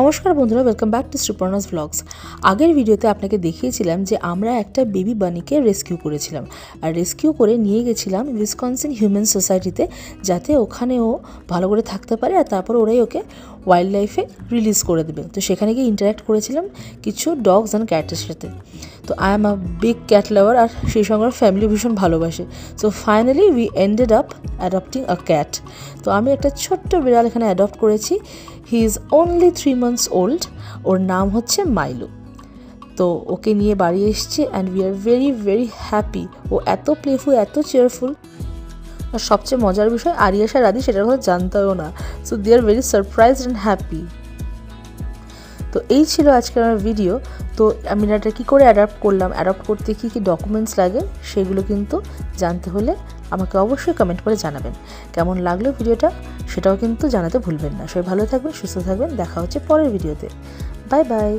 নমস্কার বন্ধুরা, welcome back to Suparna's vlogs. আগের ভিডিওতে আপনাকে দেখিয়েছিলাম যে আমরা একটা বেবি বানিকে রেস্কিউ করেছিলাম, আর রেস্কিউ করে নিয়ে গেছিলাম উইসকনসিন হিউম্যান সোসাইটিতে, যাতে ওখানে ও ভালো করে থাকতে পারে, আর তারপর ওরাই ওকে ওয়াইল্ড লাইফে রিলিজ করে দেবে। তো সেখানে গিয়ে ইন্টারাক্ট করেছিলাম কিছু ডগস অ্যান্ড ক্যাটের সাথে। তো I am a big cat lover, আর সেই সঙ্গে আমার ফ্যামিলি ভীষণ ভালোবাসে। So finally we ended up adopting a cat. তো আমি একটা ছোট্ট বিড়াল এখানে অ্যাডপ্ট করেছি। He is only 3 months old. ওর নাম হচ্ছে মাইলু। তো ওকে নিয়ে বাড়ি এসছে and we are very very happy. ও এত প্লেফুল, এত চেয়ারফুল। আর সবচেয়ে মজার বিষয়, আরিয়াস আর রাধি সেটার কথা জানতেও না। So they are very surprised and happy. তো এই ছিল আজকের আমার ভিডিও। তো আমি এটা কী করে অ্যাডাপ্ট করলাম, অ্যাডাপ্ট করতে কী কী ডকুমেন্টস লাগে সেগুলো কিন্তু জানতে হলে আমাকে অবশ্যই কমেন্ট করে জানাবেন। কেমন লাগলো ভিডিওটা সেটাও কিন্তু জানাতে ভুলবেন না। সবাই ভালো থাকবেন, সুস্থ থাকবেন। দেখা হচ্ছে পরের ভিডিওতে। Bye bye.